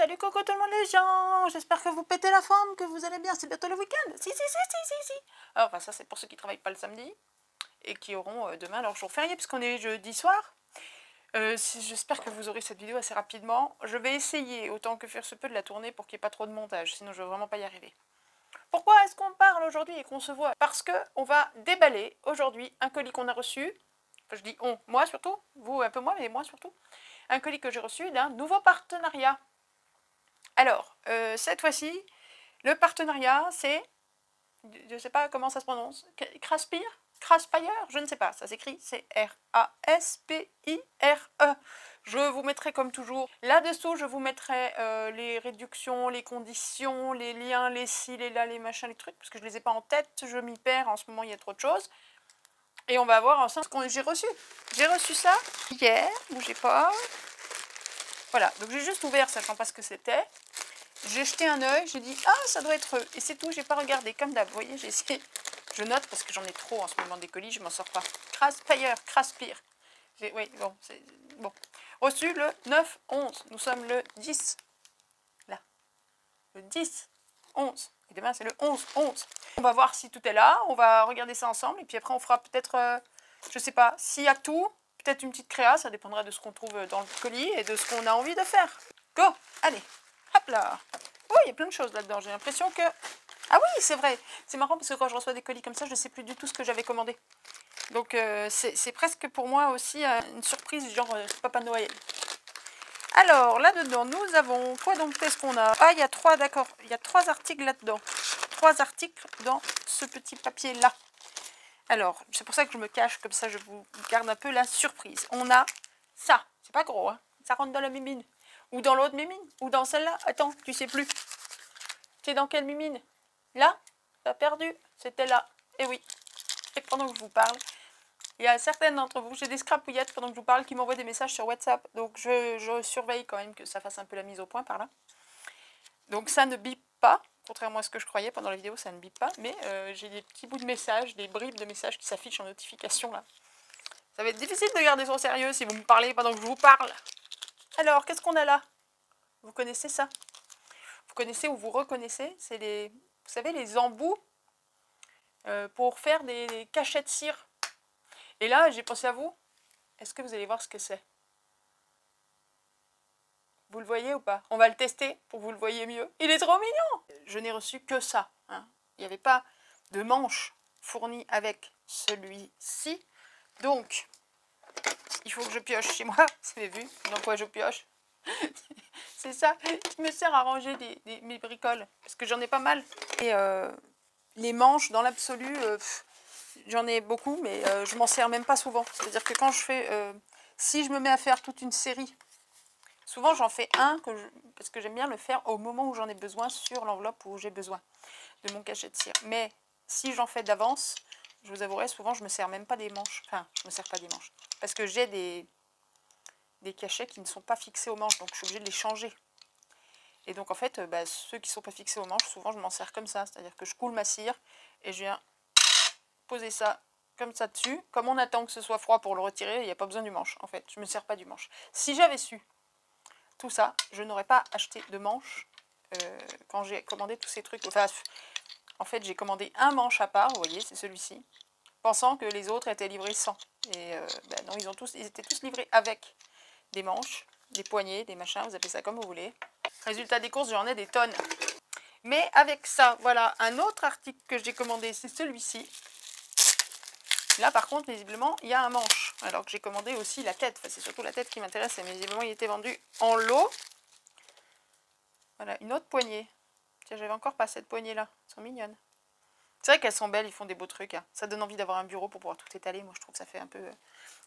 salut coucou tout le monde les gens. J'espère que vous pétez la forme, que vous allez bien, c'est bientôt le week-end. Si. Alors enfin, ça c'est pour ceux qui travaillent pas le samedi et qui auront demain leur jour férié puisqu'on est jeudi soir. J'espère que vous aurez cette vidéo assez rapidement. Je vais essayer autant que faire se peut de la tourner pour qu'il n'y ait pas trop de montage, sinon je ne vais vraiment pas y arriver. Pourquoi est-ce qu'on parle aujourd'hui et qu'on se voit? Parce qu'on va déballer aujourd'hui un colis qu'on a reçu. Enfin, je dis on, moi surtout, vous un peu moins, mais moi surtout. Un colis que j'ai reçu d'un nouveau partenariat. Alors, cette fois-ci, le partenariat, c'est, je ne sais pas comment ça se prononce, Craspire, je ne sais pas, ça s'écrit, c'est R-A-S-P-I-R-E. Je vous mettrai comme toujours, là-dessous, je vous mettrai les réductions, les conditions, les liens, les ci, les là, les machins, les trucs, parce que je ne les ai pas en tête, je m'y perds, en ce moment, il y a trop de choses. Et on va voir ensemble ce que j'ai reçu. J'ai reçu ça hier, bougez pas. Voilà, donc j'ai juste ouvert, sachant pas ce que c'était. J'ai jeté un œil, j'ai dit ah ça doit être eux, et c'est tout, j'ai pas regardé comme d'hab. Vous voyez, j'ai essayé, je note parce que j'en ai trop en ce moment des colis, je m'en sors pas. Craspire. Oui, bon, c'est bon. Reçu le 9-11, nous sommes le 10. Là, le 10-11. Et demain c'est le 11-11. On va voir si tout est là, on va regarder ça ensemble, et puis après on fera peut-être, je sais pas, s'il y a tout, peut-être une petite créa, ça dépendra de ce qu'on trouve dans le colis et de ce qu'on a envie de faire. Go, allez. Hop là. Oh, il y a plein de choses là-dedans. J'ai l'impression que... Ah oui, c'est vrai. C'est marrant parce que quand je reçois des colis comme ça, je ne sais plus du tout ce que j'avais commandé. Donc, c'est presque pour moi aussi une surprise, genre Papa Noël. Alors, là-dedans, nous avons... Quoi donc? Qu'est-ce qu'on a? Ah, il y a 3, d'accord. Il y a 3 articles là-dedans. 3 articles dans ce petit papier-là. Alors, c'est pour ça que je me cache, comme ça je vous garde un peu la surprise. On a ça. C'est pas gros, hein. Ça rentre dans la mimine. Ou dans l'autre mimine, ou dans celle-là. Attends, tu sais plus. C'est dans quelle mimine? Là? T'as perdu? C'était là. Eh oui. Et pendant que je vous parle, il y a certaines d'entre vous, j'ai des scrapouillettes pendant que je vous parle, qui m'envoient des messages sur WhatsApp. Donc je surveille quand même que ça fasse un peu la mise au point par là. Donc ça ne bip pas. Contrairement à ce que je croyais pendant la vidéo, ça ne bip pas. Mais j'ai des petits bouts de messages, des bribes de messages qui s'affichent en notification là. Ça va être difficile de garder son sérieux si vous me parlez pendant que je vous parle. Alors, qu'est-ce qu'on a là? Vous connaissez ça? Vous connaissez ou vous reconnaissez? C'est les, vous savez, les embouts pour faire des cachets de cire. Et là, j'ai pensé à vous. Est-ce que vous allez voir ce que c'est? Vous le voyez ou pas? On va le tester pour que vous le voyez mieux. Il est trop mignon! Je n'ai reçu que ça. Hein. Il n'y avait pas de manche fournie avec celui-ci. Donc, il faut que je pioche chez moi. Vous avez vu dans quoi je pioche? C'est ça qui me sert à ranger mes bricoles. Parce que j'en ai pas mal. Et les manches, dans l'absolu, j'en ai beaucoup, mais je m'en sers même pas souvent. C'est-à-dire que quand je fais... si je me mets à faire toute une série, souvent j'en fais un, parce que j'aime bien le faire au moment où j'en ai besoin, sur l'enveloppe où j'ai besoin de mon cachet de cire. Mais si j'en fais d'avance, je vous avouerai, souvent je me sers même pas des manches. Enfin, je me sers pas des manches. Parce que j'ai des cachets qui ne sont pas fixés aux manches, donc je suis obligée de les changer. Et donc en fait, ceux qui ne sont pas fixés aux manches, souvent je m'en sers comme ça, c'est-à-dire que je coule ma cire et je viens poser ça comme ça dessus. Comme on attend que ce soit froid pour le retirer, il n'y a pas besoin du manche en fait, je ne me sers pas du manche. Si j'avais su tout ça, je n'aurais pas acheté de manche quand j'ai commandé tous ces trucs. Enfin, en fait, j'ai commandé un manche à part, vous voyez, c'est celui-ci, pensant que les autres étaient livrés sans. Et non, ils étaient tous livrés avec des manches, des poignées, des machins, vous appelez ça comme vous voulez. Résultat des courses, j'en ai des tonnes. Mais avec ça, voilà, un autre article que j'ai commandé, c'est celui-ci. Là, par contre, visiblement, il y a un manche. Alors que j'ai commandé aussi la tête. Enfin, c'est surtout la tête qui m'intéresse, mais visiblement, il était vendu en lot. Voilà, une autre poignée. Tiens, j'avais encore pas cette poignée-là. Elles sont mignonnes. C'est vrai qu'elles sont belles, ils font des beaux trucs. Hein. Ça donne envie d'avoir un bureau pour pouvoir tout étaler. Moi, je trouve que ça fait un peu...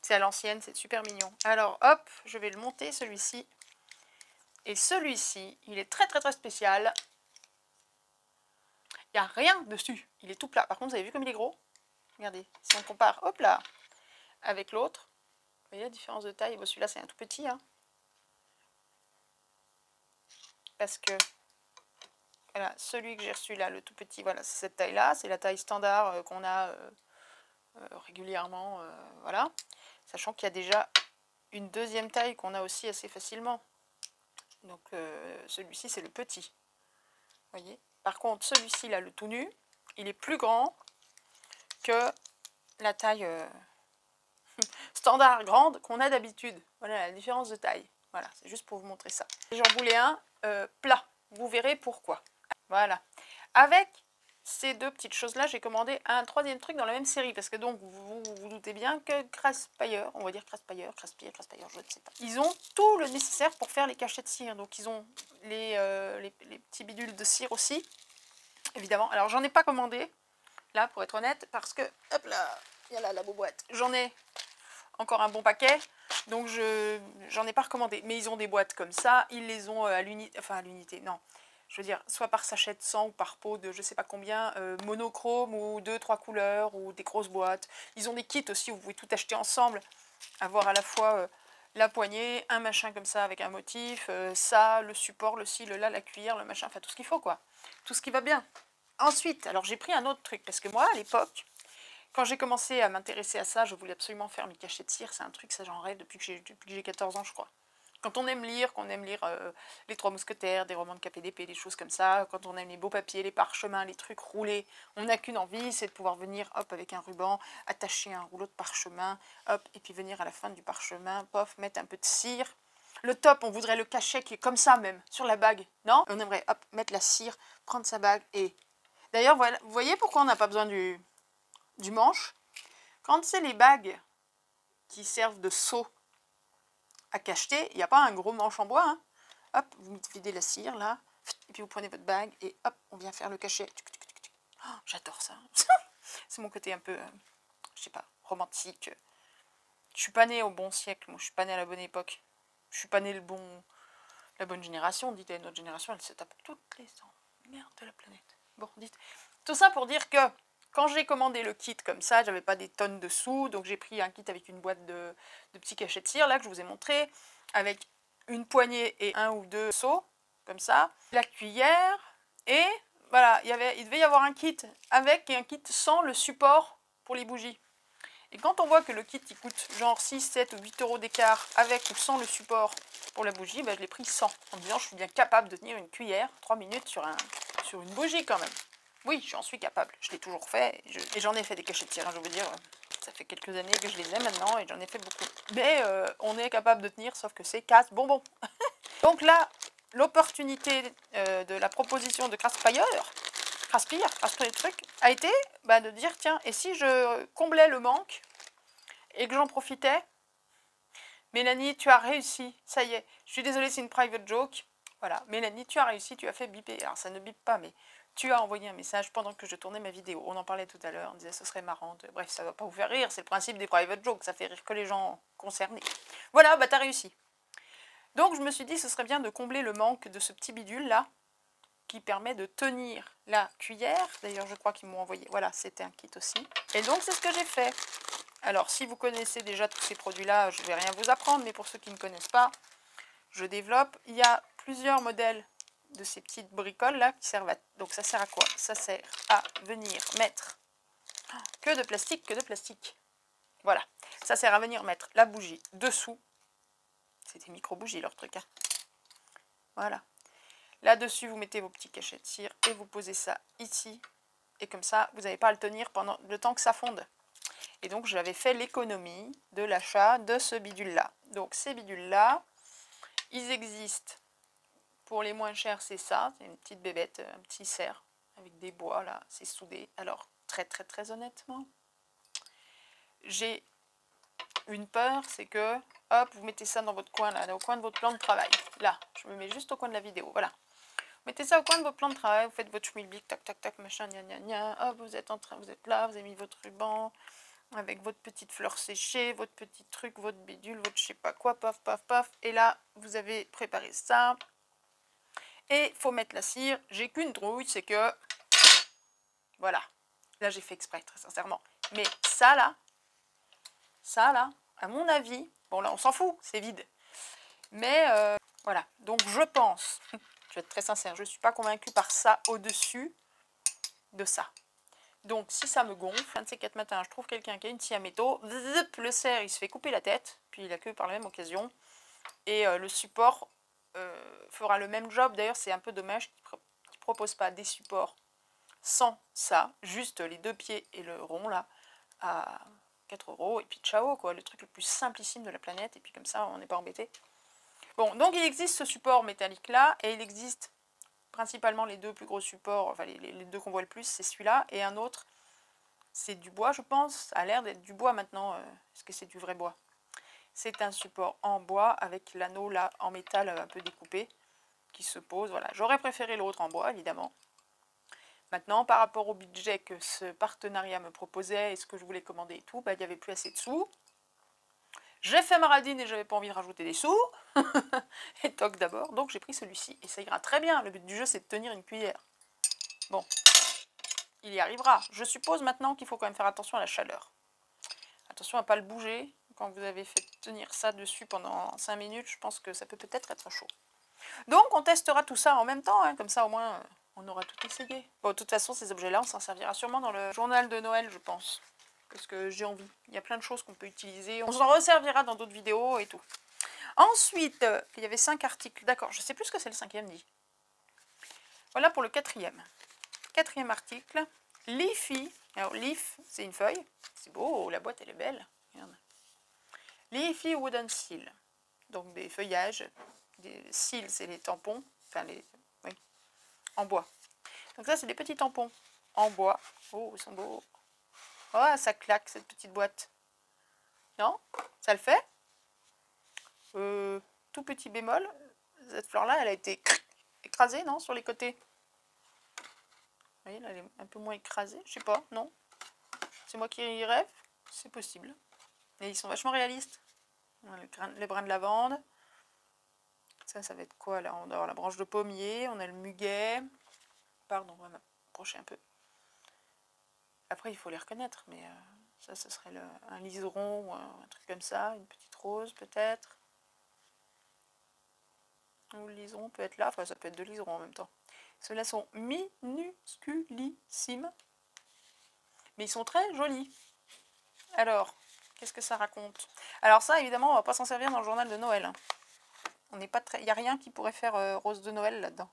C'est à l'ancienne, c'est super mignon. Alors, hop, je vais le monter, celui-ci. Et celui-ci, il est très spécial. Il n'y a rien dessus. Il est tout plat. Par contre, vous avez vu comme il est gros? Regardez, si on compare, hop là, avec l'autre, vous voyez la différence de taille? Bon, celui-là, c'est un tout petit. Hein. Parce que, voilà, celui que j'ai reçu là, le tout petit, voilà, c'est cette taille-là. C'est la taille standard qu'on a régulièrement, voilà. Sachant qu'il y a déjà une deuxième taille qu'on a aussi assez facilement. Donc celui-ci c'est le petit. Voyez. Par contre celui-ci là, le tout nu, il est plus grand que la taille standard grande qu'on a d'habitude. Voilà la différence de taille. Voilà, c'est juste pour vous montrer ça. J'en voulais un plat. Vous verrez pourquoi. Voilà. Avec ces deux petites choses-là, j'ai commandé un troisième truc dans la même série. Parce que donc, vous vous doutez bien que Craspire, on va dire Craspire, je ne sais pas. Ils ont tout le nécessaire pour faire les cachets de cire. Donc, ils ont les petits bidules de cire aussi, évidemment. Alors, j'en ai pas commandé, là, pour être honnête, parce que, hop là, il y a là la boîte. J'en ai encore un bon paquet. Donc, j'en ai pas recommandé. Mais ils ont des boîtes comme ça. Ils les ont à l'unité, enfin à l'unité, non. Je veux dire, soit par sachet de 100 ou par pot de je sais pas combien, monochrome ou 2-3 couleurs ou des grosses boîtes. Ils ont des kits aussi où vous pouvez tout acheter ensemble, avoir à la fois la poignée, un machin comme ça avec un motif, ça, le support, le ci, le là, la cuillère, le machin, enfin tout ce qu'il faut quoi. Tout ce qui va bien. Ensuite, alors j'ai pris un autre truc parce que moi à l'époque, quand j'ai commencé à m'intéresser à ça, je voulais absolument faire mes cachets de cire. C'est un truc, ça j'en rêve depuis que j'ai 14 ans je crois. Quand on aime lire, les Trois Mousquetaires, des romans de KPDP, des choses comme ça, quand on aime les beaux papiers, les parchemins, les trucs roulés, on n'a qu'une envie, c'est de pouvoir venir, hop, avec un ruban, attacher un rouleau de parchemin, hop, et puis venir à la fin du parchemin, pof, mettre un peu de cire. Le top, on voudrait le cachet qui est comme ça même, sur la bague, non? On aimerait, hop, mettre la cire, prendre sa bague et... D'ailleurs, voilà, vous voyez pourquoi on n'a pas besoin du manche? Quand c'est les bagues qui servent de seau à cacheter, il n'y a pas un gros manche en bois, hein. Hop, vous videz la cire là, et puis vous prenez votre bague et hop, on vient faire le cachet. Oh, j'adore ça. C'est mon côté un peu, je sais pas, romantique. Je suis pas née au bon siècle, moi je suis pas née à la bonne époque. Je suis pas née la bonne génération, dites à notre génération, elle se tape toutes les emmerdes de la planète. Bon, dites. Tout ça pour dire que quand j'ai commandé le kit comme ça, j'avais pas des tonnes de sous, donc j'ai pris un kit avec une boîte de petits cachets de cire, là, que je vous ai montré, avec une poignée et un ou deux seaux, comme ça, la cuillère, et voilà, il devait y avoir un kit avec et un kit sans le support pour les bougies. Et quand on voit que le kit, il coûte genre 6, 7 ou 8 euros d'écart avec ou sans le support pour la bougie, ben, je l'ai pris sans, en me disant je suis bien capable de tenir une cuillère 3 minutes sur une bougie quand même. Oui, j'en suis capable, je l'ai toujours fait, et j'en ai fait des cachets de cire, je veux dire, ça fait quelques années que je les ai maintenant, et j'en ai fait beaucoup. Mais on est capable de tenir, sauf que c'est casse-bonbon. Donc là, l'opportunité de la proposition de Craspire le truc, a été de dire, tiens, et si je comblais le manque, et que j'en profitais, Mélanie, tu as réussi, ça y est, je suis désolée, c'est une private joke, voilà, Mélanie, tu as réussi, tu as fait biper, alors ça ne bip pas, mais... Tu as envoyé un message pendant que je tournais ma vidéo. On en parlait tout à l'heure, on disait ce serait marrant. Bref, ça ne va pas vous faire rire, c'est le principe des private jokes, ça fait rire que les gens concernés. Voilà, bah t'as réussi. Donc je me suis dit ce serait bien de combler le manque de ce petit bidule là, qui permet de tenir la cuillère. D'ailleurs je crois qu'ils m'ont envoyé, voilà, c'était un kit aussi. Et donc c'est ce que j'ai fait. Alors si vous connaissez déjà tous ces produits là, je ne vais rien vous apprendre, mais pour ceux qui ne connaissent pas, je développe. Il y a plusieurs modèles de ces petites bricoles là qui servent à... Donc ça sert à quoi? Ça sert à venir mettre que de plastique. Voilà, ça sert à venir mettre la bougie dessous. C'était micro-bougie leur truc, hein. Voilà. Là-dessus, vous mettez vos petits cachets de cire et vous posez ça ici. Et comme ça, vous n'avez pas à le tenir pendant le temps que ça fonde. Et donc, j'avais fait l'économie de l'achat de ce bidule-là. Donc, ces bidules-là, ils existent. Pour les moins chers, c'est ça. C'est une petite bébête, un petit cerf avec des bois, là. C'est soudé. Alors, très honnêtement, j'ai une peur, c'est que, hop, vous mettez ça dans votre coin, là, au coin de votre plan de travail. Là, je me mets juste au coin de la vidéo, voilà. Vous mettez ça au coin de votre plan de travail, vous faites votre schmilblick, tac, tac, tac, machin, gna, gna, gna. Hop, vous êtes là, vous avez mis votre ruban, avec votre petite fleur séchée, votre petit truc, votre bidule, votre je sais pas quoi, paf, paf, paf. Et là, vous avez préparé ça. Et il faut mettre la cire. J'ai qu'une trouille, c'est que... Voilà. Là, j'ai fait exprès, très sincèrement. Mais ça, là, à mon avis... Bon, là, on s'en fout, c'est vide. Mais, voilà. Donc, je pense... Je vais être très sincère, je ne suis pas convaincue par ça au-dessus de ça. Donc, si ça me gonfle, un de ces 4 matins, je trouve quelqu'un qui a une scie à métaux, le cerf, il se fait couper la tête, puis il a que par la même occasion. Et le support... fera le même job. D'ailleurs, c'est un peu dommage qu'ils ne proposent pas des supports sans ça, juste les 2 pieds et le rond là, à 4 €, et puis ciao quoi, le truc le plus simplissime de la planète, et puis comme ça on n'est pas embêté. Bon, donc il existe ce support métallique là, et il existe principalement les 2 plus gros supports, enfin les 2 qu'on voit le plus, c'est celui-là, et un autre, c'est du bois je pense, ça a l'air d'être du bois maintenant, est-ce que c'est du vrai bois? C'est un support en bois avec l'anneau là en métal un peu découpé, qui se pose, voilà. J'aurais préféré l'autre en bois évidemment. Maintenant, par rapport au budget que ce partenariat me proposait et ce que je voulais commander et tout, bah, il n'y avait plus assez de sous. J'ai fait ma radine et j'avais pas envie de rajouter des sous. Et toc d'abord, donc j'ai pris celui-ci. Et ça ira très bien, le but du jeu c'est de tenir une cuillère. Bon, il y arrivera. Je suppose maintenant qu'il faut quand même faire attention à la chaleur. Attention à ne pas le bouger. Quand vous avez fait tenir ça dessus pendant 5 minutes, je pense que ça peut peut-être être chaud. Donc on testera tout ça en même temps, hein, comme ça au moins on aura tout essayé. Bon, de toute façon ces objets-là, on s'en servira sûrement dans le journal de Noël, je pense. Parce que j'ai envie. Il y a plein de choses qu'on peut utiliser. On s'en resservira dans d'autres vidéos et tout. Ensuite, il y avait 5 articles. D'accord, je sais plus ce que c'est le 5e dit. Voilà pour le 4e. 4e article. Leafy. Alors leaf, c'est une feuille. C'est beau, la boîte elle est belle. Regarde. Leafy Wooden Seal. Donc des feuillages. Des seals, c'est les tampons. Enfin les... Oui. En bois. Donc ça, c'est des petits tampons en bois. Oh, ils sont beaux. Oh, ça claque, cette petite boîte. Non? Ça le fait? Tout petit bémol. Cette fleur-là, elle a été écrasée, non? Sur les côtés. Vous voyez, là, elle est un peu moins écrasée. Je sais pas, non? C'est moi qui rêve? C'est possible. Et ils sont vachement réalistes. On a les brins de lavande. Ça va être quoi, là? On a la branche de pommier. On a le muguet. Pardon, on va m'approcher un peu. Après, il faut les reconnaître, mais ça, ce serait un liseron ou un truc comme ça, une petite rose peut-être. Ou le liseron peut être là, enfin ça peut être 2 liserons en même temps. Ceux-là sont minusculissimes, mais ils sont très jolis. Alors, qu'est-ce que ça raconte? Alors ça, évidemment, on va pas s'en servir dans le journal de Noël. On n'est pas très... Il n'y a rien qui pourrait faire rose de Noël là-dedans.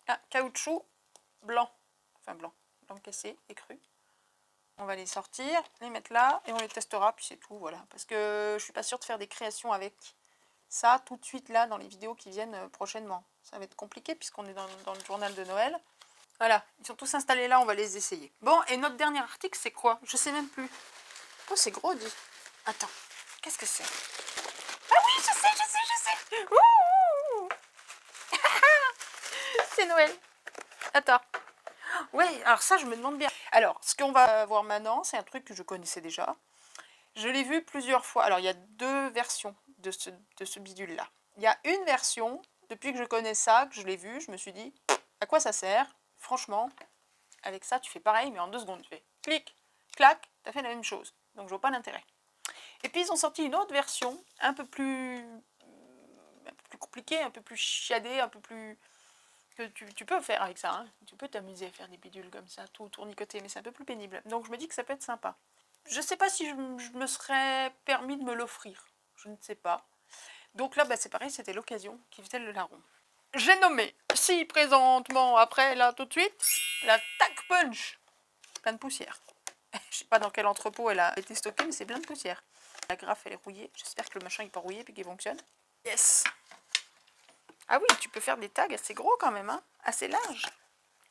Ah, caoutchouc blanc. Enfin blanc cassé et cru. On va les sortir, les mettre là et on les testera, puis c'est tout, voilà. Parce que je suis pas sûre de faire des créations avec ça tout de suite là dans les vidéos qui viennent prochainement. Ça va être compliqué puisqu'on est dans le journal de Noël. Voilà, ils sont tous installés là, on va les essayer. Bon, et notre dernier article, c'est quoi? Je sais même plus. Oh, c'est gros, dis. Attends, qu'est-ce que c'est? Ah oui, je sais. Ouh c'est Noël. Attends. Ouais, alors ça, je me demande bien. Alors, ce qu'on va voir maintenant, c'est un truc que je connaissais déjà. Je l'ai vu plusieurs fois. Alors, il y a 2 versions de ce bidule-là. Il y a une version, depuis que je connais ça, que je l'ai vu, je me suis dit, à quoi ça sert? Franchement, avec ça, tu fais pareil, mais en 2 secondes. Tu fais clic, clac, tu as fait la même chose. Donc, je vois pas l'intérêt. Et puis, ils ont sorti une autre version, un peu plus compliquée, un peu plus chiadée, un peu plus... que tu peux faire avec ça, hein. Tu peux t'amuser à faire des bidules comme ça, tout tournicoté, mais c'est un peu plus pénible. Donc je me dis que ça peut être sympa. Je sais pas si je me serais permis de me l'offrir, je ne sais pas. Donc là, bah, c'est pareil, c'était l'occasion qui faisait le larron. J'ai nommé, si présentement, après, là, tout de suite, la Tac Punch. Plein de poussière. Je sais pas dans quel entrepôt elle a été stockée, mais c'est plein de poussière. La graffe, elle est rouillée. J'espère que le machin n'est pas rouillé et qu'il fonctionne. Yes! Ah oui, tu peux faire des tags assez gros quand même, hein, assez larges.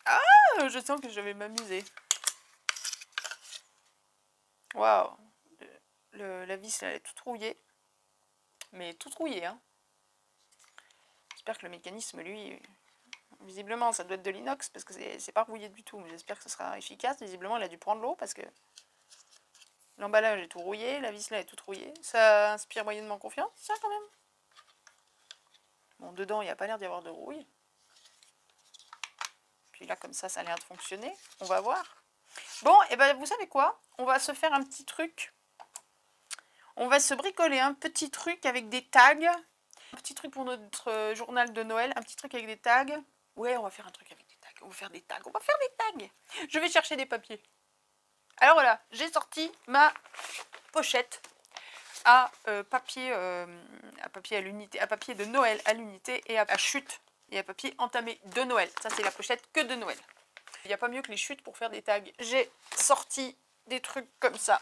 Ah, je sens que je vais m'amuser. Waouh, la vis, elle est toute rouillée. Mais toute rouillée, hein. J'espère que le mécanisme, lui, visiblement, ça doit être de l'inox, parce que c'est pas rouillé du tout. Mais j'espère que ce sera efficace. Visiblement, il a dû prendre l'eau, parce que l'emballage est tout rouillé, la vis là est toute rouillée. Ça inspire moyennement confiance, ça, quand même. Bon, dedans, il n'y a pas l'air d'y avoir de rouille. Puis là, comme ça a l'air de fonctionner. On va voir. Bon, et ben vous savez quoi? On va se faire un petit truc. On va se bricoler un petit truc avec des tags. Un petit truc pour notre journal de Noël. Un petit truc avec des tags. Ouais, on va faire un truc avec des tags. On va faire des tags. On va faire des tags. Je vais chercher des papiers. Alors voilà, j'ai sorti ma pochette. papier à l'unité, à papier de Noël à l'unité et à chute et à papier entamé de Noël. Ça, c'est la pochette que de Noël. Il n'y a pas mieux que les chutes pour faire des tags. J'ai sorti des trucs comme ça.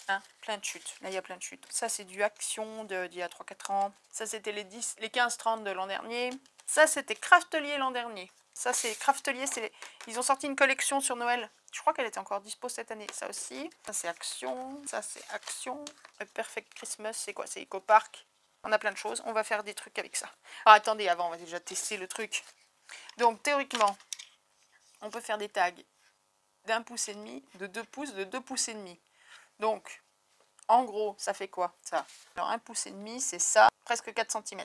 Hein, plein de chutes. Là, il y a plein de chutes. Ça, c'est du Action d'il y a 3-4 ans. Ça, c'était les 15-30 de l'an dernier. Ça, c'était Craftelier l'an dernier. Ça, c'est Craftelier. Ils ont sorti une collection sur Noël. Je crois qu'elle était encore dispo cette année. Ça aussi. Ça, c'est Action. Ça, c'est Action. A Perfect Christmas, c'est quoi? C'est EcoPark. On a plein de choses. On va faire des trucs avec ça. Ah, attendez, avant, on va déjà tester le truc. Donc, théoriquement, on peut faire des tags d'1,5 pouce, de 2 pouces, de 2 pouces et demi. Donc, en gros, ça fait quoi, ça? Alors, 1,5 pouce, c'est ça, presque 4 cm.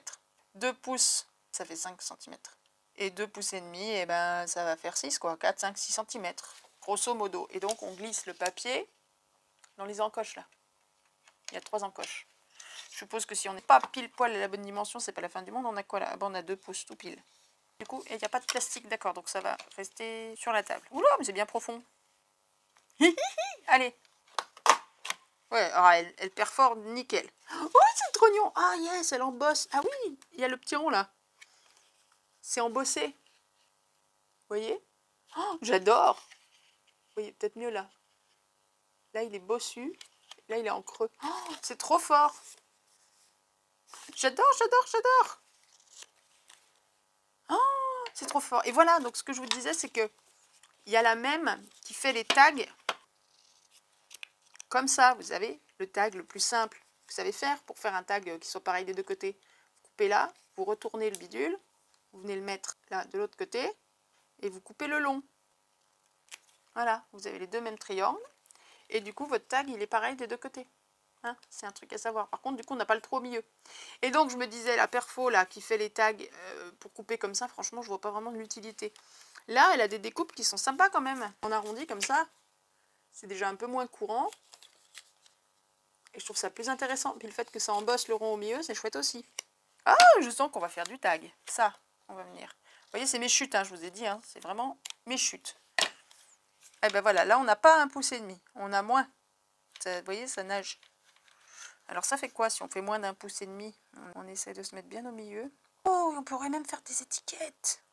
2 pouces, ça fait 5 cm. Et 2 pouces et demi, eh ben, ça va faire 6, quoi. 4, 5, 6 cm, grosso modo. Et donc, on glisse le papier dans les encoches, là. Il y a 3 encoches. Je suppose que si on n'est pas pile poil à la bonne dimension, c'est pas la fin du monde. On a quoi, là? On a 2 pouces, tout pile. Du coup, il n'y a pas de plastique, d'accord. Donc, ça va rester sur la table. Oula, mais c'est bien profond. Allez. Ouais, alors elle perfore nickel. Oh, c'est trop mignon. Ah, yes, elle embosse. Ah oui, il y a le petit rond, là. C'est embossé. Vous voyez? Oh, j'adore. Vous voyez, peut-être mieux, là. Là, il est bossu. Là, il est en creux. Oh, c'est trop fort. J'adore, j'adore, j'adore. Oh, c'est trop fort. Et voilà, donc ce que je vous disais, c'est que il y a la même qui fait les tags comme ça. Vous savez, le tag le plus simple. Vous savez faire pour faire un tag qui soit pareil des deux côtés. Vous coupez là, vous retournez le bidule, vous venez le mettre là de l'autre côté et vous coupez le long. Voilà, vous avez les deux mêmes triangles et du coup votre tag il est pareil des deux côtés. Hein, c'est un truc à savoir. Par contre, du coup, on n'a pas le trou au milieu. Et donc, je me disais, la perfo là qui fait les tags pour couper comme ça, franchement, je vois pas vraiment de l'utilité. Là, elle a des découpes qui sont sympas quand même. En arrondi comme ça, c'est déjà un peu moins courant. Et je trouve ça plus intéressant. Puis le fait que ça embosse le rond au milieu, c'est chouette aussi. Ah, je sens qu'on va faire du tag. Ça, on va venir. Vous voyez, c'est mes chutes, hein, je vous ai dit. Hein, c'est vraiment mes chutes. Et ben voilà, là, on n'a pas 1,5 pouce. On a moins. Ça, vous voyez, ça nage. Alors ça fait quoi si on fait moins d'1,5 pouce? On essaie de se mettre bien au milieu. Oh, on pourrait même faire des étiquettes.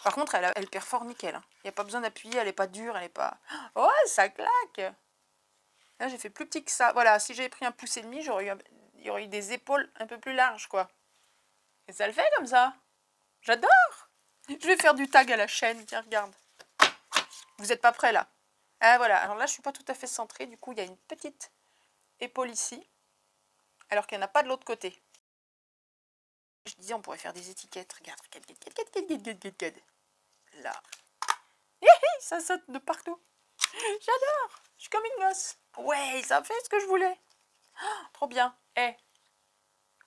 Par contre, elle perfore nickel. Hein. Il n'y a pas besoin d'appuyer, elle n'est pas dure, elle n'est pas... Oh, ça claque. Là, j'ai fait plus petit que ça. Voilà, si j'avais pris 1,5 pouce, il y aurait eu des épaules un peu plus larges, quoi. Et ça le fait comme ça. J'adore. Je vais faire du tag à la chaîne. Tiens, regarde. Vous n'êtes pas prêts, là? Ah, voilà. Alors là, je ne suis pas tout à fait centrée. Du coup, il y a une petite épaule ici. Alors qu'il n'y en a pas de l'autre côté. Je disais, on pourrait faire des étiquettes. Regarde, regarde. Là. Ça saute de partout. J'adore. Je suis comme une gosse. Ouais, ça fait ce que je voulais. Oh, trop bien. On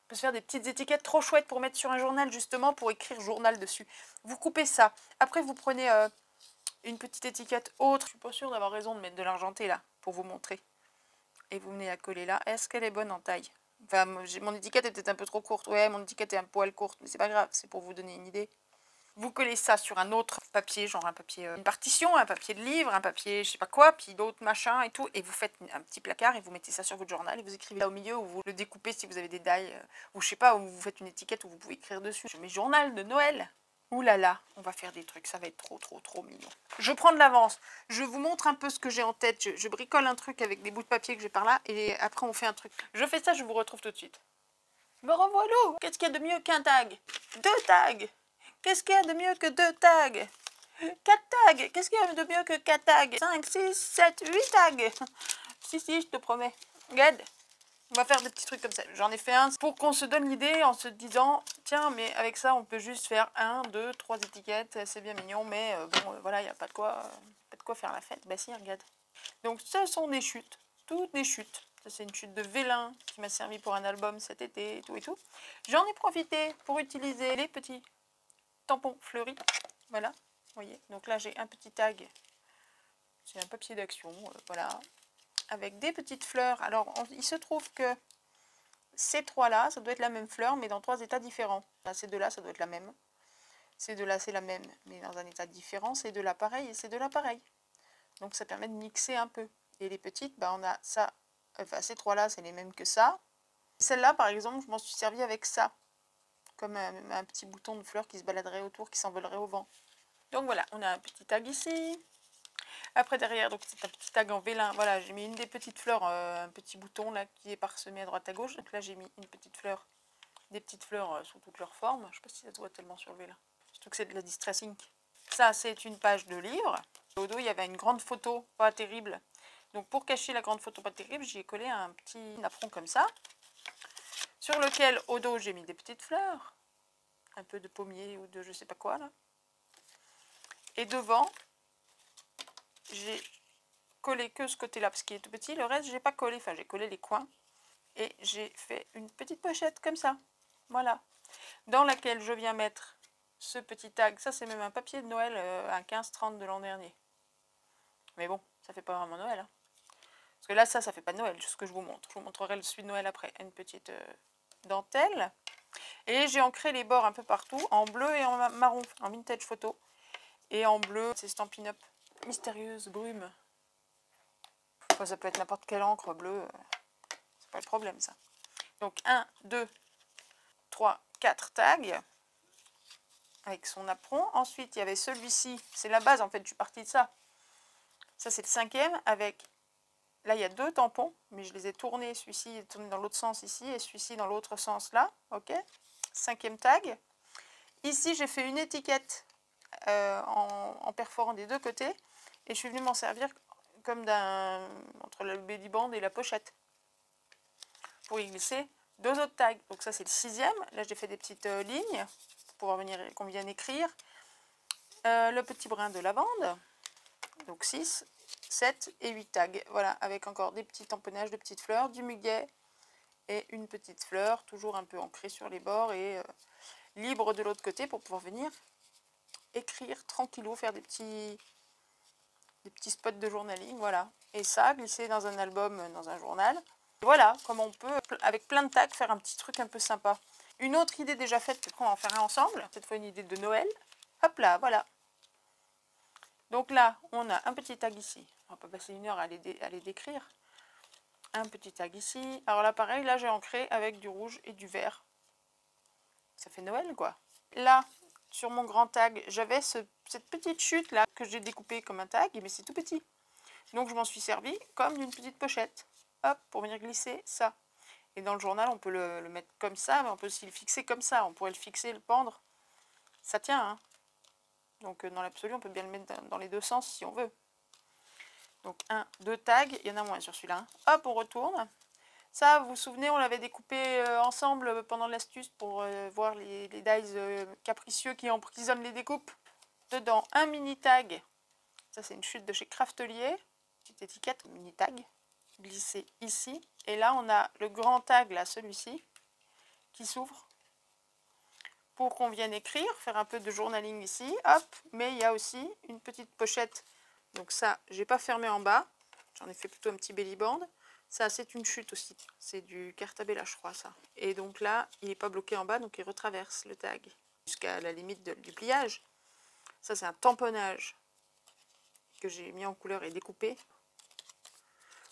peut se faire des petites étiquettes trop chouettes pour mettre sur un journal, justement, pour écrire journal dessus. Vous coupez ça. Après, vous prenez une petite étiquette autre. Je suis pas sûre d'avoir raison de mettre de l'argenté, là, pour vous montrer. Et vous venez la coller là. Est-ce qu'elle est bonne en taille? Enfin, mon étiquette était un peu trop courte. Ouais, mon étiquette est un poil courte, mais c'est pas grave, c'est pour vous donner une idée. Vous collez ça sur un autre papier, genre un papier, une partition, un papier de livre, un papier je sais pas quoi, puis d'autres machins et tout, et vous faites un petit placard et vous mettez ça sur votre journal et vous écrivez là au milieu ou vous le découpez si vous avez des die, ou je sais pas, ou vous faites une étiquette où vous pouvez écrire dessus. Je mets journal de Noël. Ouh là là, on va faire des trucs, ça va être trop mignon. Je prends de l'avance, je vous montre un peu ce que j'ai en tête, je bricole un truc avec des bouts de papier que j'ai par là, et après on fait un truc. Je fais ça, je vous retrouve tout de suite. Me revoilà. Qu'est-ce qu'il y a de mieux qu'un tag? 2 tags. Qu'est-ce qu'il y a de mieux que 2 tags? 4 tags. Qu'est-ce qu'il y a de mieux que 4 tags? 5, 6, 7, 8 tags. Si, je te promets. Regarde. On va faire des petits trucs comme ça. J'en ai fait un pour qu'on se donne l'idée en se disant, tiens, mais avec ça, on peut juste faire 1, 2, 3 étiquettes. C'est bien mignon, mais bon, voilà, il n'y a pas de quoi faire la fête. Bah si, regarde. Donc, ce sont des chutes. Toutes des chutes. Ça, c'est une chute de vélin qui m'a servi pour un album cet été, et tout. J'en ai profité pour utiliser les petits tampons fleuris. Voilà, vous voyez. Donc là, j'ai un petit tag. C'est un papier d'action, voilà. Avec des petites fleurs. Alors, il se trouve que ces trois-là, ça doit être la même fleur, mais dans 3 états différents. Là, ces deux-là, ça doit être la même. Ces deux-là, c'est la même, mais dans un état différent. Ces deux-là, pareil, et ces deux-là, pareil. Donc, ça permet de mixer un peu. Et les petites, bah, on a ça Enfin, ces trois-là, c'est les mêmes que ça. Celle-là, par exemple, je m'en suis servi avec ça. Comme un petit bouton de fleurs qui se baladerait autour, qui s'envolerait au vent. Donc voilà, on a un petit tag ici. Après derrière, donc c'est un petit tag en vélin. Voilà, j'ai mis une des petites fleurs, un petit bouton là qui est parsemé à droite à gauche. Donc là j'ai mis une petite fleur, des petites fleurs sous toutes leurs formes. Je ne sais pas si ça se voit tellement sur le vélin. Surtout que c'est de la distress ink. Ça c'est une page de livre. Au dos il y avait une grande photo, pas terrible. Donc pour cacher la grande photo pas terrible, j'y ai collé un petit napperon comme ça. Sur lequel au dos j'ai mis des petites fleurs. Un peu de pommier ou de je sais pas quoi là. Et devant, j'ai collé que ce côté là parce qu'il est tout petit, le reste j'ai pas collé, enfin j'ai collé les coins et j'ai fait une petite pochette comme ça, voilà, dans laquelle je viens mettre ce petit tag. Ça c'est même un papier de Noël, un 15-30 de l'an dernier, mais bon ça fait pas vraiment Noël hein. Parce que là ça fait pas de Noël, ce que je vous montre. Je vous montrerai le celui de Noël après. Une petite dentelle, et j'ai ancré les bords un peu partout en bleu et en marron, en vintage photo, et en bleu c'est Stampin' Up mystérieuse brume. Enfin, ça peut être n'importe quelle encre bleue, c'est pas le problème ça. Donc 1, 2, 3, 4 tags avec son apron. Ensuite il y avait celui-ci, c'est la base en fait, je suis partie de ça. Ça c'est le 5e avec, là il y a 2 tampons, mais je les ai tournés, celui-ci est tourné dans l'autre sens ici et celui-ci dans l'autre sens là, ok. 5e tag. Ici j'ai fait une étiquette en perforant des deux côtés et je suis venue m'en servir comme d'un, entre le belly band et la pochette, pour y glisser 2 autres tags. Donc ça c'est le 6e, là j'ai fait des petites lignes pour pouvoir venir, qu'on vienne écrire. Le petit brin de lavande, donc 6, 7 et 8 tags, voilà, avec encore des petits tamponnages de petites fleurs, du muguet et une petite fleur, toujours un peu ancrée sur les bords et libre de l'autre côté pour pouvoir venir écrire tranquillou, faire des petits spots de journaling, voilà. Et ça, glisser dans un album, dans un journal. Voilà, comment on peut, avec plein de tags, faire un petit truc un peu sympa. Une autre idée déjà faite, peut-être qu'on va en faire un ensemble. Cette fois, une idée de Noël. Hop là, voilà. Donc là, on a un petit tag ici. On va pas passer une heure à les décrire. Un petit tag ici. Alors là, pareil, là, j'ai ancré avec du rouge et du vert. Ça fait Noël, quoi. Là, sur mon grand tag, j'avais cette petite chute là que j'ai découpée comme un tag, mais c'est tout petit. Donc je m'en suis servi comme d'une petite pochette. Hop, pour venir glisser ça. Et dans le journal, on peut le mettre comme ça, mais on peut aussi le fixer comme ça. On pourrait le fixer, le pendre. Ça tient, hein. Donc dans l'absolu, on peut bien le mettre dans les deux sens si on veut. Donc 1, 2 tags, il y en a moins sur celui-là. Hein. Hop, on retourne. Ça, vous vous souvenez, on l'avait découpé ensemble pendant l'astuce pour voir les dies capricieux qui emprisonnent les découpes. Dedans, un mini tag. Ça, c'est une chute de chez Craftelier. Petite étiquette, mini tag. Glissé ici. Et là, on a le grand tag, là, celui-ci, qui s'ouvre pour qu'on vienne écrire, faire un peu de journaling ici. Hop, mais il y a aussi une petite pochette. Donc ça, j'ai pas fermé en bas. J'en ai fait plutôt un petit belly band. Ça, c'est une chute aussi. C'est du Cartabella, je crois, ça. Et donc là, il n'est pas bloqué en bas, donc il retraverse le tag jusqu'à la limite du pliage. Ça, c'est un tamponnage que j'ai mis en couleur et découpé.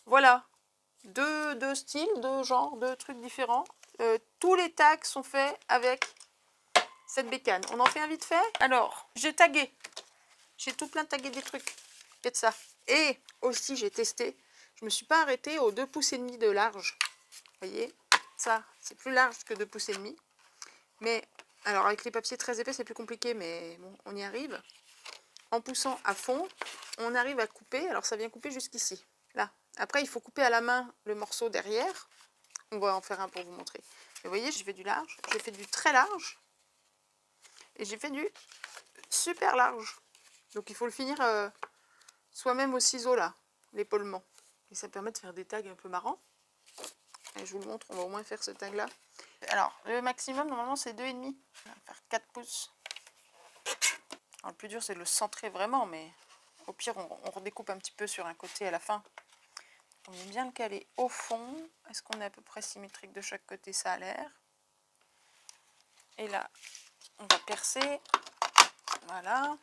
Voilà. Deux styles, deux genres, deux trucs différents. Tous les tags sont faits avec cette bécane. On en fait un vite fait. Alors, j'ai tagué. J'ai tout plein tagué des trucs. Et de ça. Et aussi, j'ai testé. Je me suis pas arrêtée aux 2,5 pouces de large. Vous voyez, ça, c'est plus large que 2,5 pouces. Mais, alors avec les papiers très épais, c'est plus compliqué, mais bon, on y arrive. En poussant à fond, on arrive à couper. Alors ça vient couper jusqu'ici. Là. Après, il faut couper à la main le morceau derrière. On va en faire un pour vous montrer. Mais vous voyez, j'ai fait du large, j'ai fait du très large. Et j'ai fait du super large. Donc il faut le finir soi-même au ciseau là, l'épaulement. Et ça permet de faire des tags un peu marrants. Et je vous le montre, on va au moins faire ce tag là. Alors, le maximum normalement c'est 2,5. On va faire 4 pouces. Alors, le plus dur c'est de le centrer vraiment, mais au pire on redécoupe un petit peu sur un côté à la fin. On vient bien le caler au fond. Est-ce qu'on est à peu près symétrique de chaque côté? Ça a l'air. Et là, on va percer. Voilà.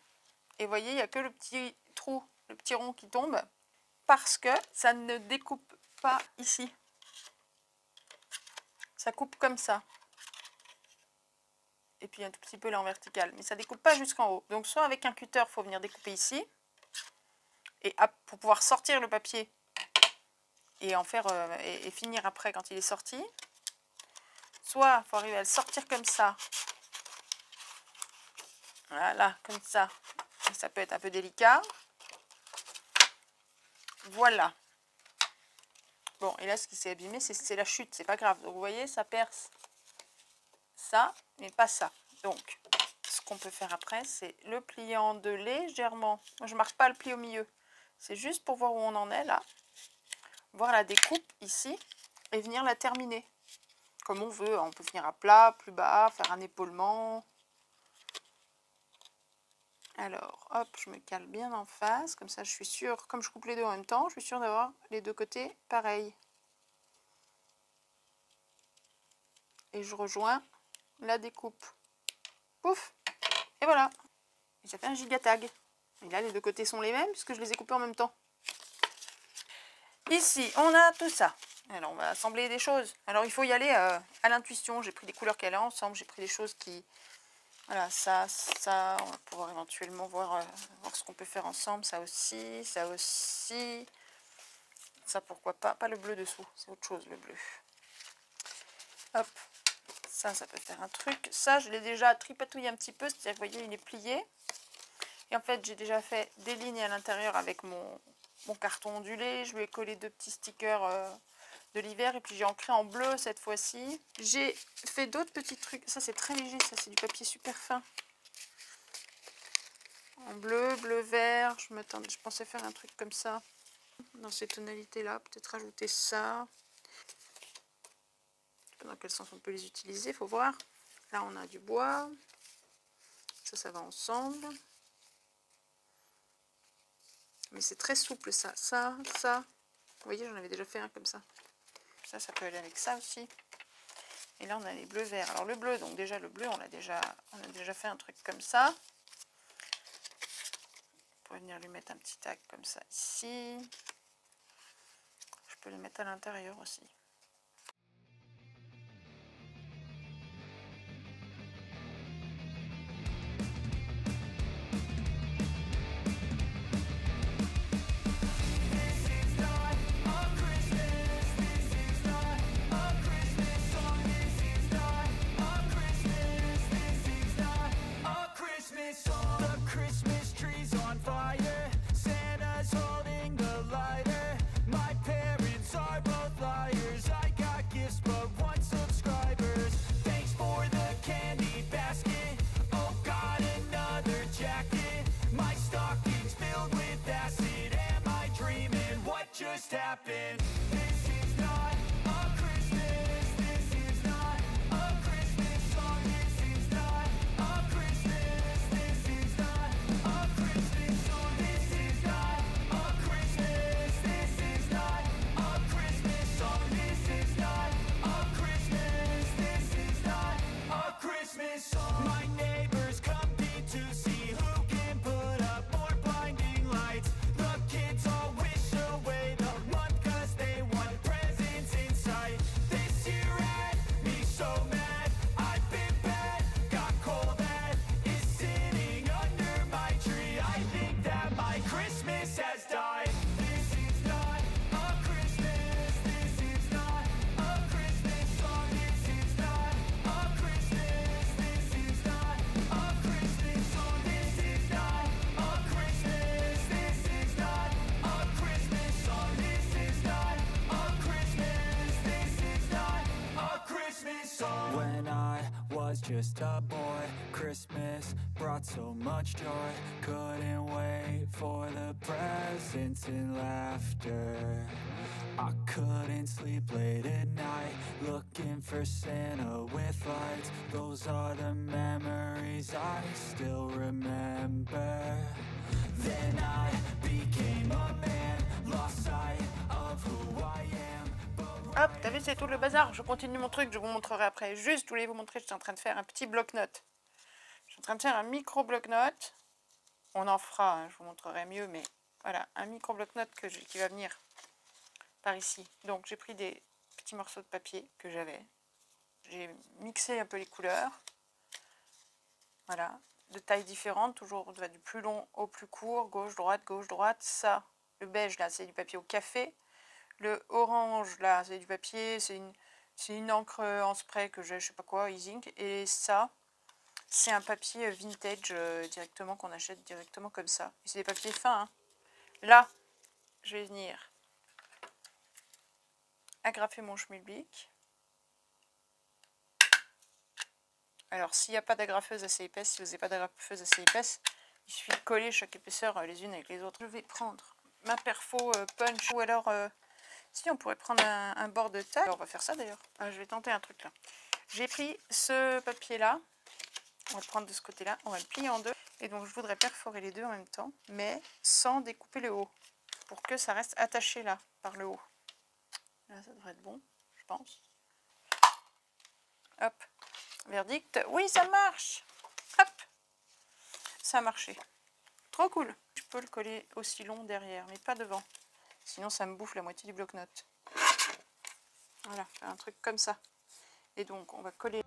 Et vous voyez, il n'y a que le petit trou, le petit rond qui tombe. Parce que ça ne découpe pas ici. Ça coupe comme ça. Et puis un tout petit peu là en vertical. Mais ça découpe pas jusqu'en haut. Donc soit avec un cutter, il faut venir découper ici. Et pour pouvoir sortir le papier et en faire et finir après quand il est sorti. Soit il faut arriver à le sortir comme ça. Voilà, comme ça. Ça peut être un peu délicat. Voilà. Bon, et là, ce qui s'est abîmé, c'est la chute. C'est pas grave. Donc, vous voyez, ça perce ça, mais pas ça. Donc, ce qu'on peut faire après, c'est le plier en deux légèrement. Moi, je marque pas le pli au milieu. C'est juste pour voir où on en est, là. Voir la découpe ici et venir la terminer. Comme on veut. On peut finir à plat, plus bas, faire un épaulement. Alors, hop, je me cale bien en face. Comme ça, je suis sûre, comme je coupe les deux en même temps, je suis sûre d'avoir les deux côtés pareils. Et je rejoins la découpe. Pouf! Et voilà. Et ça fait un giga tag. Et là, les deux côtés sont les mêmes puisque je les ai coupés en même temps. Ici, on a tout ça. Alors, on va assembler des choses. Alors, il faut y aller à l'intuition. J'ai pris des couleurs qu'elle a ensemble. J'ai pris des choses qui... Voilà, ça, on va pouvoir éventuellement voir ce qu'on peut faire ensemble. Ça aussi, ça aussi. Ça, pourquoi pas. Pas le bleu dessous, c'est autre chose, le bleu. Hop, ça peut faire un truc. Ça, je l'ai déjà tripatouillé un petit peu. C'est-à-dire, vous voyez, il est plié. Et en fait, j'ai déjà fait des lignes à l'intérieur avec mon carton ondulé. Je lui ai collé deux petits stickers de l'hiver. Et puis, j'ai ancré en bleu cette fois-ci. J'ai fait d'autres petits trucs. Ça, c'est très léger. Ça, c'est du papier super fin. En bleu, bleu, vert. Je pensais faire un truc comme ça. Dans ces tonalités-là. Peut-être rajouter ça. Je sais pas dans quel sens on peut les utiliser. Il faut voir. Là, on a du bois. Ça va ensemble. Mais c'est très souple ça. Ça. Vous voyez, j'en avais déjà fait un comme ça. Ça peut aller avec ça aussi. Et là, on a les bleus verts. Alors le bleu, donc déjà le bleu, on a déjà fait un truc comme ça. On pourrait venir lui mettre un petit tag comme ça ici. Je peux le mettre à l'intérieur aussi. Happened. This is not a Christmas. This is not a Christmas song. This is not a Christmas. This is not a Christmas song. This is not a Christmas. This is not a Christmas song. This is not a Christmas. This is not a Christmas song. My neighbors compete to see who can put up more blinding lights. The kids all wish away the month 'cause they want presents in sight. This year had me so mad. I've been bad, got coal that is sitting under my tree. I think that my Christmas has died. This is not a Christmas. This is not a Christmas song. This is not a Christmas. This is not a Christmas song. This is not a Christmas. This is not a Christmas song. This is not a Christmas. This is not a Christmas song. When I was just a boy, Christmas brought so much joy. Couldn't wait for the presents and laughter. I couldn't sleep late at night, looking for Santa with lights. Those are the memories I still remember. Then I became a man, lost sight of who I am. Hop, t'as vu, c'est tout le bazar. Je continue mon truc, je vous montrerai après. Juste, je voulais vous montrer, je suis en train de faire un petit bloc-notes. Je suis en train de faire un micro bloc-notes. On en fera, hein, je vous montrerai mieux, mais voilà, un micro bloc-notes qui va venir par ici. Donc j'ai pris des petits morceaux de papier que j'avais. J'ai mixé un peu les couleurs. Voilà, de tailles différentes, toujours du plus long au plus court, gauche, droite. Ça, le beige là, c'est du papier au café. Le orange là, c'est du papier, c'est une encre en spray que j'ai, je sais pas quoi, e-ink. Et ça, c'est un papier vintage directement qu'on achète directement comme ça. C'est des papiers fins. Hein. Là, je vais venir agrafer mon schmilblick. Alors, s'il n'y a pas d'agrafeuse assez épaisse, si vous n'avez pas d'agrafeuse assez épaisse, il suffit de coller chaque épaisseur les unes avec les autres. Je vais prendre ma perfo punch ou alors, si on pourrait prendre un bord de taille. On va faire ça d'ailleurs. Je vais tenter un truc là. J'ai pris ce papier là. On va le prendre de ce côté là. On va le plier en deux. Et donc, je voudrais perforer les deux en même temps, mais sans découper le haut. Pour que ça reste attaché là, par le haut. Là, ça devrait être bon, je pense. Hop. Verdict, oui ça marche. Hop, ça a marché. Trop cool. Je peux le coller aussi long derrière, mais pas devant. Sinon ça me bouffe la moitié du bloc-notes. Voilà, faire un truc comme ça. Et donc on va coller.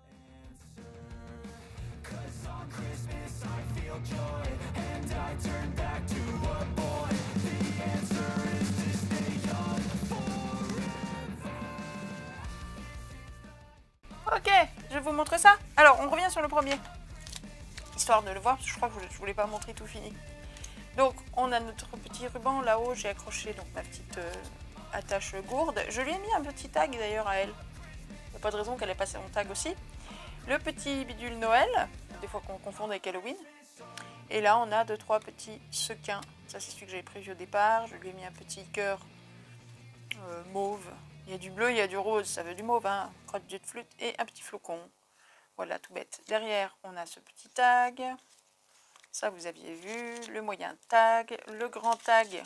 Ok, je vous montre ça. Alors on revient sur le premier. Histoire de le voir, parce que je crois que je voulais pas montrer tout fini. Donc on a notre petit ruban là-haut, j'ai accroché donc ma petite attache gourde. Je lui ai mis un petit tag d'ailleurs à elle. Il n'y a pas de raison qu'elle ait passé mon tag aussi. Le petit bidule Noël, des fois qu'on confond avec Halloween. Et là on a 2-3 petits sequins. Ça c'est celui que j'avais prévu au départ. Je lui ai mis un petit cœur mauve. Il y a du bleu, il y a du rose, ça veut du mauve, hein. Crotte de flûte et un petit flocon. Voilà, tout bête. Derrière, on a ce petit tag. Ça, vous aviez vu. Le moyen tag. Le grand tag,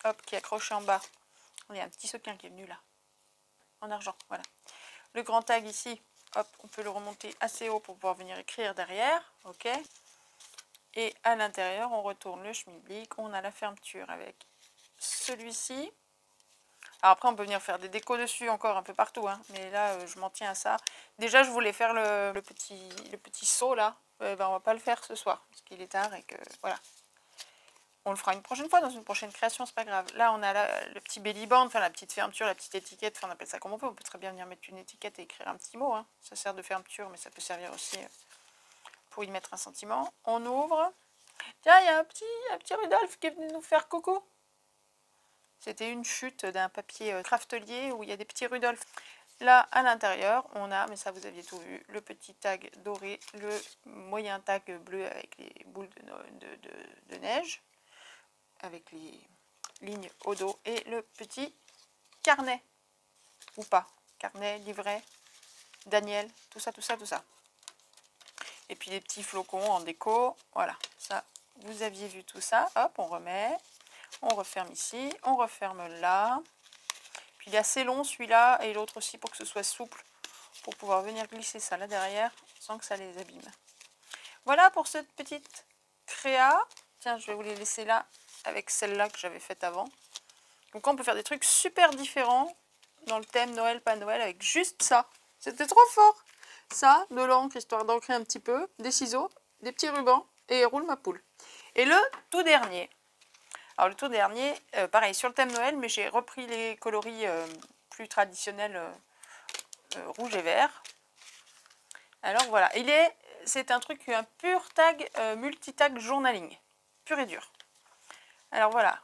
hop, qui est accroché en bas. Il y a un petit sequin qui est venu là. En argent, voilà. Le grand tag ici, hop, on peut le remonter assez haut pour pouvoir venir écrire derrière. Ok. Et à l'intérieur, on retourne le schmilblick. On a la fermeture avec celui-ci. Alors après, on peut venir faire des décos dessus encore un peu partout, hein, mais là, je m'en tiens à ça. Déjà, je voulais faire le petit seau, là. Ben, on va pas le faire ce soir, parce qu'il est tard et que, voilà. On le fera une prochaine fois, dans une prochaine création, c'est pas grave. Là, on a le petit belly band, enfin la petite fermeture, la petite étiquette, enfin on appelle ça comme on peut. On peut très bien venir mettre une étiquette et écrire un petit mot, hein. Ça sert de fermeture, mais ça peut servir aussi pour y mettre un sentiment. On ouvre. Tiens, il y a un petit Rudolf qui est venu nous faire coucou. C'était une chute d'un papier craftelier où il y a des petits Rudolf. Là, à l'intérieur, on a, mais ça vous aviez tout vu, le petit tag doré, le moyen tag bleu avec les boules de neige, avec les lignes au dos, et le petit carnet, ou pas, carnet, livret, Daniel, tout ça. Et puis les petits flocons en déco, voilà, ça, vous aviez vu tout ça. Hop, on remet. On referme ici, on referme là. Puis il est assez long celui-là et l'autre aussi pour que ce soit souple, pour pouvoir venir glisser ça là derrière sans que ça les abîme. Voilà pour cette petite créa. Tiens, je vais vous les laisser là avec celle-là que j'avais faite avant. Donc on peut faire des trucs super différents dans le thème Noël, pas Noël, avec juste ça. C'était trop fort. Ça, de l'encre, histoire d'ancrer un petit peu, des ciseaux, des petits rubans et roule ma poule. Et le tout dernier. Alors le tout dernier, pareil, sur le thème Noël, mais j'ai repris les coloris plus traditionnels rouge et vert. Alors voilà, c'est un truc, un pur tag, multi-tag journaling, pur et dur. Alors voilà,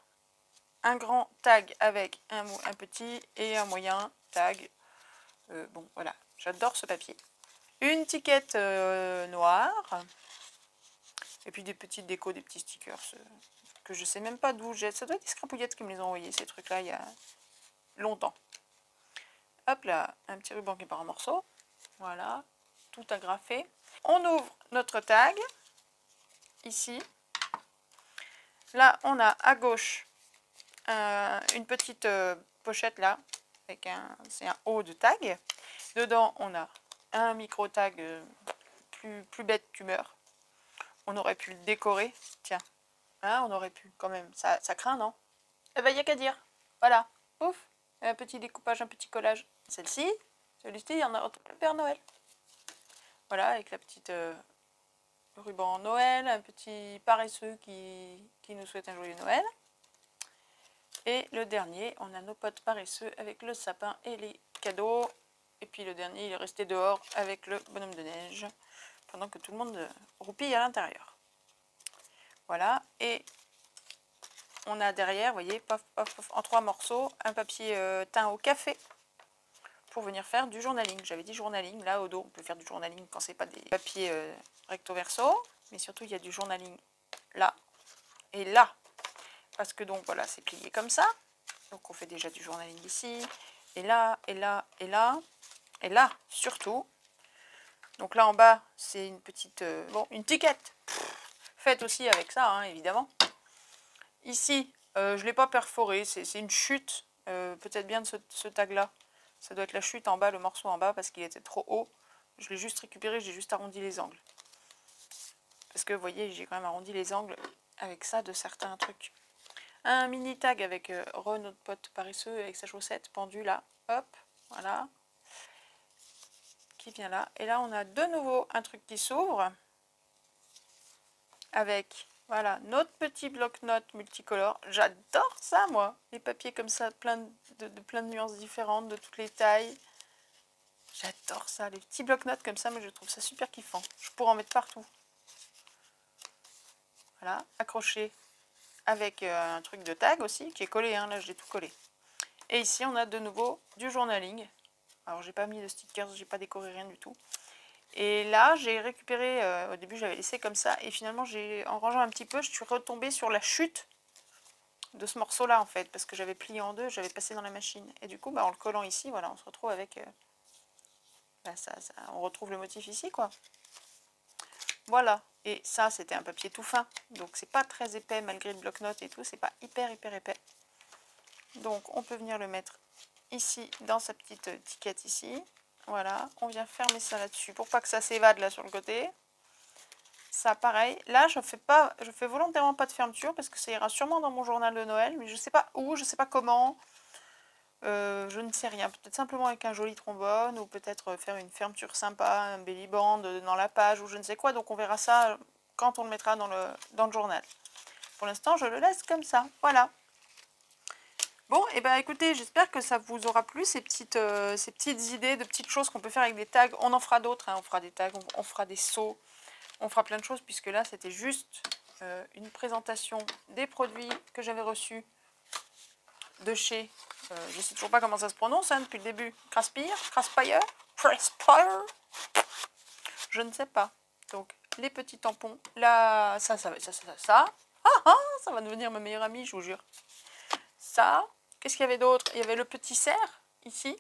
un grand tag avec un petit et un moyen tag. Bon voilà, j'adore ce papier. Une étiquette noire, et puis des petites décos, des petits stickers. Que je sais même pas d'où j'ai. Ça doit être des scrapouillettes qui me les ont envoyés, ces trucs-là, il y a longtemps. Hop là, un petit ruban qui part en morceaux. Voilà, tout agrafé. On ouvre notre tag, ici. Là, on a à gauche une petite pochette là, avec c'est un haut de tag. Dedans, on a un micro-tag plus bête que tu meurs. On aurait pu le décorer, tiens. Hein, on aurait pu quand même. Ça craint, non? Eh ben, il n'y a qu'à dire. Voilà. Ouf. Un petit découpage, un petit collage. Celle-ci, celui-ci, il y en a autre Père Noël. Voilà, avec la petite ruban Noël, un petit paresseux qui nous souhaite un joyeux Noël. Et le dernier, on a nos potes paresseux avec le sapin et les cadeaux. Et puis le dernier, il est resté dehors avec le bonhomme de neige, pendant que tout le monde roupille à l'intérieur. Voilà, et on a derrière, vous voyez, paf, paf, paf, en 3 morceaux, un papier teint au café pour venir faire du journaling. J'avais dit journaling, là au dos, on peut faire du journaling quand c'est pas des papiers recto verso, mais surtout il y a du journaling là et là. Parce que donc voilà, c'est plié comme ça. Donc on fait déjà du journaling ici, et là, et là, et là, et là, surtout. Donc là en bas, c'est une petite, une tiquette. Faite aussi avec ça, hein, évidemment. Ici, je ne l'ai pas perforé, c'est une chute, peut-être bien de ce tag-là. Ça doit être la chute en bas, le morceau en bas, parce qu'il était trop haut. Je l'ai juste récupéré, j'ai juste arrondi les angles. Parce que vous voyez, j'ai quand même arrondi les angles avec ça de certains trucs. Un mini tag avec Ron, notre pote paresseux, avec sa chaussette pendue là. Hop, voilà. Qui vient là. Et là, on a de nouveau un truc qui s'ouvre. Avec, voilà, notre petit bloc-notes multicolore. J'adore ça, moi. Les papiers comme ça, plein de nuances différentes, de toutes les tailles. J'adore ça. Les petits bloc-notes comme ça, mais je trouve ça super kiffant. Je pourrais en mettre partout. Voilà, accroché avec un truc de tag aussi, qui est collé, hein, là je l'ai tout collé. Et ici on a de nouveau du journaling. Alors j'ai pas mis de stickers, j'ai pas décoré rien du tout. Et là j'ai récupéré, au début j'avais laissé comme ça, et finalement en rangeant un petit peu, je suis retombée sur la chute de ce morceau là en fait, parce que j'avais plié en deux, j'avais passé dans la machine. Et du coup en le collant ici, voilà, on se retrouve avec, on retrouve le motif ici quoi. Voilà, et ça c'était un papier tout fin, donc c'est pas très épais malgré le bloc-notes et tout, c'est pas hyper épais. Donc on peut venir le mettre ici dans sa petite étiquette ici. Voilà, on vient fermer ça là-dessus pour pas que ça s'évade là sur le côté. Ça pareil, là je fais volontairement pas de fermeture parce que ça ira sûrement dans mon journal de Noël, mais je sais pas où, je sais pas comment. Je ne sais rien, peut-être simplement avec un joli trombone, ou peut-être faire une fermeture sympa, un belly band dans la page, ou je ne sais quoi, donc on verra ça quand on le mettra dans le journal. Pour l'instant, je le laisse comme ça, voilà. Bon, et ben écoutez, j'espère que ça vous aura plu, ces petites idées de petites choses qu'on peut faire avec des tags. On en fera d'autres, hein, on fera des tags, on fera des seaux, on fera plein de choses, puisque là, c'était juste une présentation des produits que j'avais reçus de chez, je ne sais toujours pas comment ça se prononce hein, depuis le début, Craspire, je ne sais pas. Donc les petits tampons, là, ça va devenir ma meilleure amie, je vous jure. Ça, qu'est-ce qu'il y avait d'autre? Il y avait le petit cerf, ici,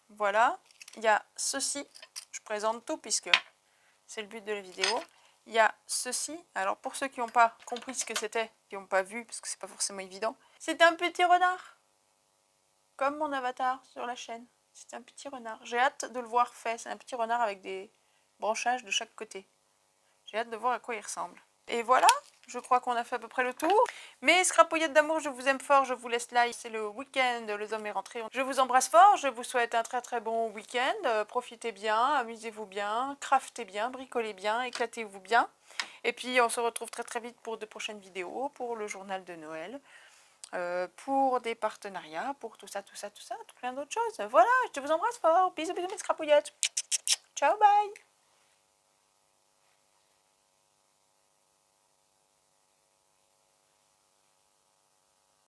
voilà. Il y a ceci, je présente tout puisque c'est le but de la vidéo. Il y a ceci, alors pour ceux qui n'ont pas compris ce que c'était, qui n'ont pas vu, parce que c'est pas forcément évident, c'est un petit renard, comme mon avatar sur la chaîne. C'est un petit renard. J'ai hâte de le voir fait. C'est un petit renard avec des branchages de chaque côté. J'ai hâte de voir à quoi il ressemble. Et voilà, je crois qu'on a fait à peu près le tour. Mes scrapouillettes d'amour, je vous aime fort, je vous laisse là. C'est le week-end, le zombie est rentré. Je vous embrasse fort, je vous souhaite un très très bon week-end. Profitez bien, amusez-vous bien, craftez bien, bricolez bien, éclatez-vous bien. Et puis on se retrouve très très vite pour de prochaines vidéos, pour le journal de Noël. Pour des partenariats, pour tout ça, tout plein d'autres choses. Voilà, je vous embrasse fort. Bisous, bisous mes scrapouillettes. Ciao, bye.